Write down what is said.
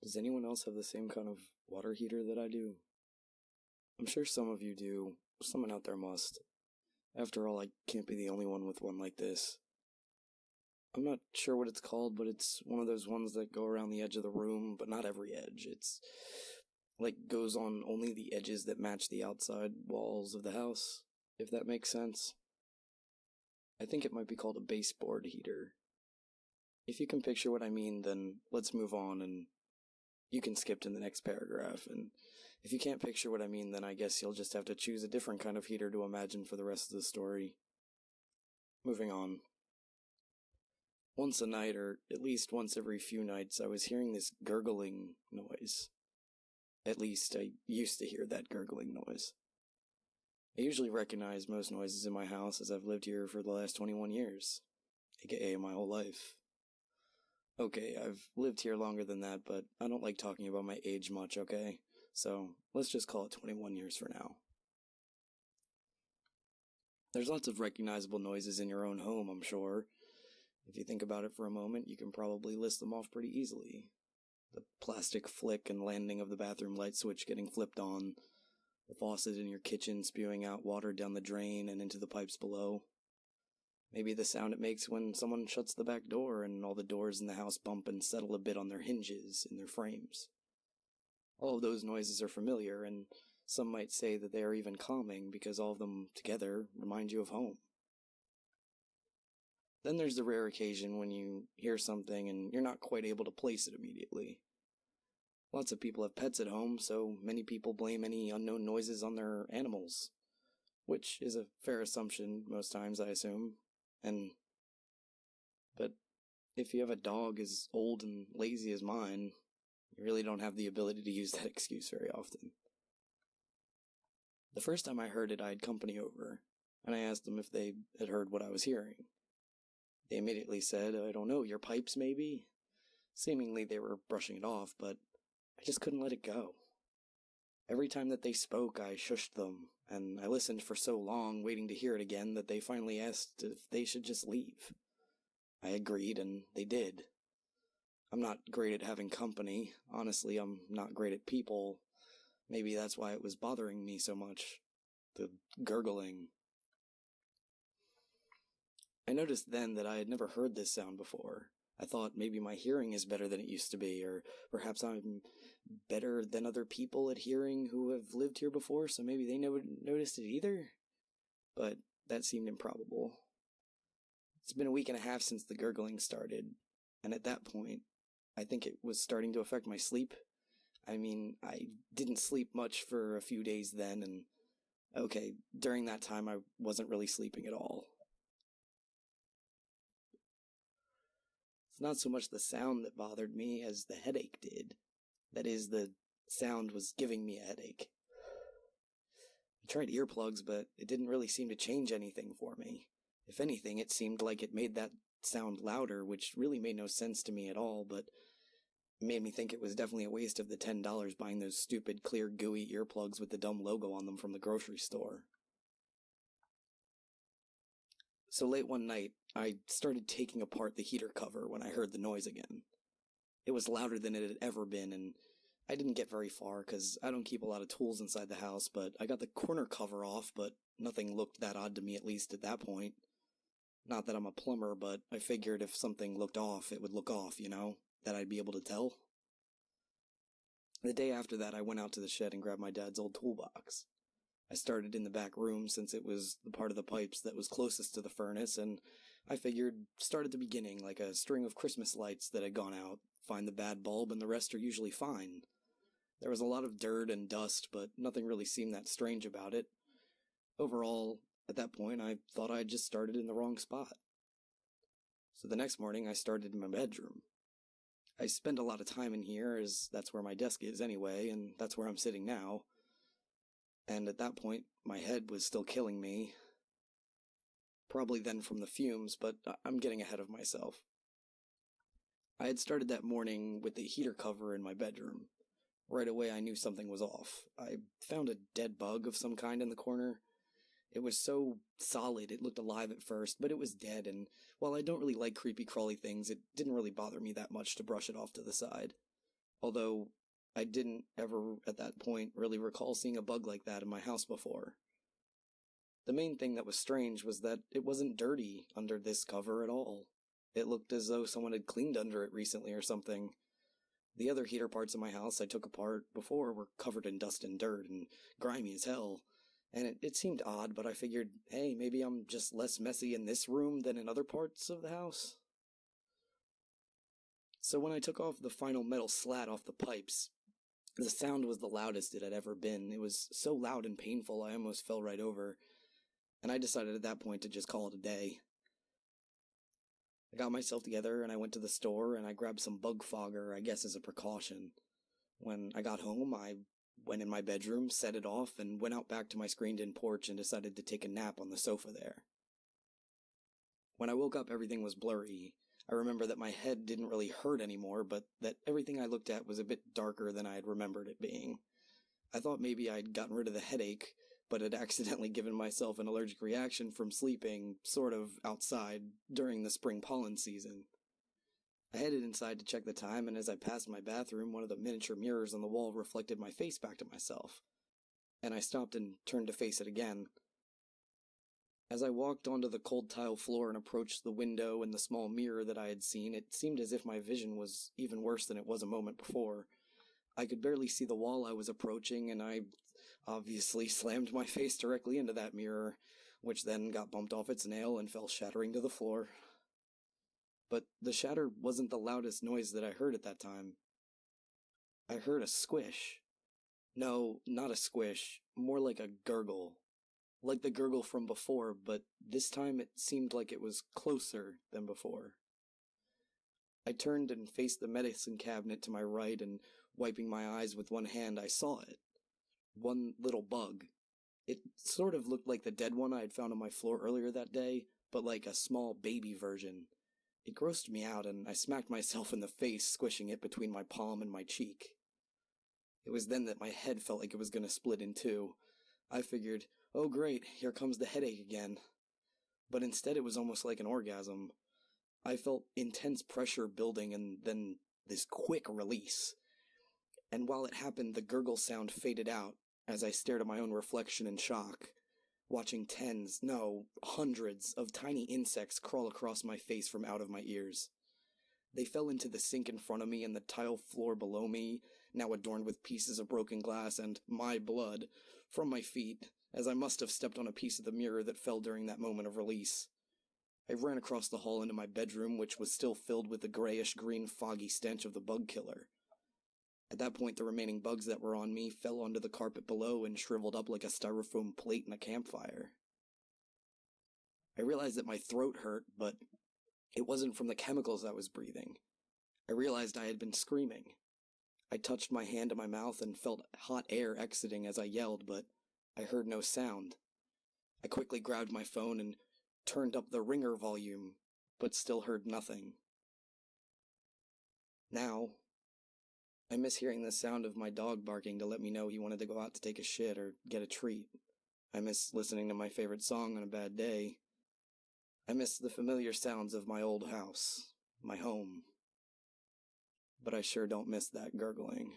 Does anyone else have the same kind of water heater that I do? I'm sure some of you do. Someone out there must. After all, I can't be the only one with one like this. I'm not sure what it's called, but it's one of those ones that go around the edge of the room, but not every edge. It's goes on only the edges that match the outside walls of the house, if that makes sense. I think it might be called a baseboard heater. If you can picture what I mean, then let's move on and you can skip to the next paragraph. And if you can't picture what I mean, then I guess you'll just have to choose a different kind of heater to imagine for the rest of the story. Moving on. Once a night, or at least once every few nights, I was hearing this gurgling noise. At least, I used to hear that gurgling noise. I usually recognize most noises in my house as I've lived here for the last 21 years, aka my whole life. Okay, I've lived here longer than that, but I don't like talking about my age much, okay? So, let's just call it 21 years for now. There's lots of recognizable noises in your own home, I'm sure. If you think about it for a moment, you can probably list them off pretty easily. The plastic flick and landing of the bathroom light switch getting flipped on, the faucet in your kitchen spewing out water down the drain and into the pipes below. Maybe the sound it makes when someone shuts the back door and all the doors in the house bump and settle a bit on their hinges in their frames. All of those noises are familiar, and some might say that they are even calming because all of them together remind you of home. Then there's the rare occasion when you hear something and you're not quite able to place it immediately. Lots of people have pets at home, so many people blame any unknown noises on their animals, which is a fair assumption most times, I assume. But if you have a dog as old and lazy as mine, you really don't have the ability to use that excuse very often. The first time I heard it, I had company over, and I asked them if they had heard what I was hearing. They immediately said, "I don't know, your pipes maybe?" Seemingly they were brushing it off, but I just couldn't let it go. Every time that they spoke, I shushed them, and I listened for so long, waiting to hear it again, that they finally asked if they should just leave. I agreed, and they did. I'm not great at having company. Honestly, I'm not great at people. Maybe that's why it was bothering me so much. The gurgling. I noticed then that I had never heard this sound before. I thought maybe my hearing is better than it used to be, or perhaps I'm better than other people at hearing who have lived here before, so maybe they never noticed it either? But that seemed improbable. It's been a week and a half since the gurgling started, and at that point, I think it was starting to affect my sleep. I mean, I didn't sleep much for a few days then, and okay, during that time I wasn't really sleeping at all. It's not so much the sound that bothered me as the headache did. That is, the sound was giving me a headache. I tried earplugs, but it didn't really seem to change anything for me. If anything, it seemed like it made that sound louder, which really made no sense to me at all, but it made me think it was definitely a waste of the $10 buying those stupid, clear, gooey earplugs with the dumb logo on them from the grocery store. So late one night, I started taking apart the heater cover when I heard the noise again. It was louder than it had ever been, and I didn't get very far because I don't keep a lot of tools inside the house, but I got the corner cover off, but nothing looked that odd to me, at least at that point. Not that I'm a plumber, but I figured if something looked off, it would look off, that I'd be able to tell. The day after that, I went out to the shed and grabbed my dad's old toolbox. I started in the back room since it was the part of the pipes that was closest to the furnace, and I figured start at the beginning, like a string of Christmas lights that had gone out, find the bad bulb, and the rest are usually fine. There was a lot of dirt and dust, but nothing really seemed that strange about it. Overall, at that point, I thought I had just started in the wrong spot. So the next morning, I started in my bedroom. I spend a lot of time in here, as that's where my desk is anyway, and that's where I'm sitting now. And at that point, my head was still killing me. Probably then from the fumes, but I'm getting ahead of myself. I had started that morning with the heater cover in my bedroom. Right away I knew something was off. I found a dead bug of some kind in the corner. It was so solid it looked alive at first, but it was dead, and while I don't really like creepy crawly things, it didn't really bother me that much to brush it off to the side. although I didn't ever at that point really recall seeing a bug like that in my house before. The main thing that was strange was that it wasn't dirty under this cover at all. It looked as though someone had cleaned under it recently or something. The other heater parts of my house I took apart before were covered in dust and dirt and grimy as hell, and it seemed odd, but I figured, hey, maybe I'm just less messy in this room than in other parts of the house. So when I took off the final metal slat off the pipes, the sound was the loudest it had ever been. It was so loud and painful I almost fell right over, and I decided at that point to just call it a day. I got myself together and I went to the store and I grabbed some bug fogger, I guess as a precaution. When I got home, I went in my bedroom, set it off, and went out back to my screened-in porch and decided to take a nap on the sofa there. When I woke up, everything was blurry. I remember that my head didn't really hurt anymore, but that everything I looked at was a bit darker than I had remembered it being. I thought maybe I'd gotten rid of the headache, but had accidentally given myself an allergic reaction from sleeping, sort of, outside during the spring pollen season. I headed inside to check the time, and as I passed my bathroom, one of the miniature mirrors on the wall reflected my face back to myself, and I stopped and turned to face it again. As I walked onto the cold tile floor and approached the window and the small mirror that I had seen, it seemed as if my vision was even worse than it was a moment before. I could barely see the wall I was approaching, and I obviously slammed my face directly into that mirror, which then got bumped off its nail and fell shattering to the floor. But the shatter wasn't the loudest noise that I heard at that time. I heard a squish. No, not a squish, more like a gurgle. Like the gurgle from before, but this time it seemed like it was closer than before. I turned and faced the medicine cabinet to my right, and wiping my eyes with one hand, I saw it. One little bug. It sort of looked like the dead one I had found on my floor earlier that day, but like a small baby version. It grossed me out, and I smacked myself in the face, squishing it between my palm and my cheek. It was then that my head felt like it was going to split in two. I figured, oh great, here comes the headache again. But instead it was almost like an orgasm. I felt intense pressure building and then this quick release. And while it happened, the gurgle sound faded out as I stared at my own reflection in shock, watching tens, no, hundreds of tiny insects crawl across my face from out of my ears. They fell into the sink in front of me and the tile floor below me, now adorned with pieces of broken glass and my blood, from my feet, as I must have stepped on a piece of the mirror that fell during that moment of release. I ran across the hall into my bedroom, which was still filled with the grayish-green foggy stench of the bug killer. At that point, the remaining bugs that were on me fell onto the carpet below and shriveled up like a styrofoam plate in a campfire. I realized that my throat hurt, but it wasn't from the chemicals I was breathing. I realized I had been screaming. I touched my hand to my mouth and felt hot air exiting as I yelled, but I heard no sound. I quickly grabbed my phone and turned up the ringer volume, but still heard nothing. Now, I miss hearing the sound of my dog barking to let me know he wanted to go out to take a shit or get a treat. I miss listening to my favorite song on a bad day. I miss the familiar sounds of my old house, my home. But I sure don't miss that gurgling.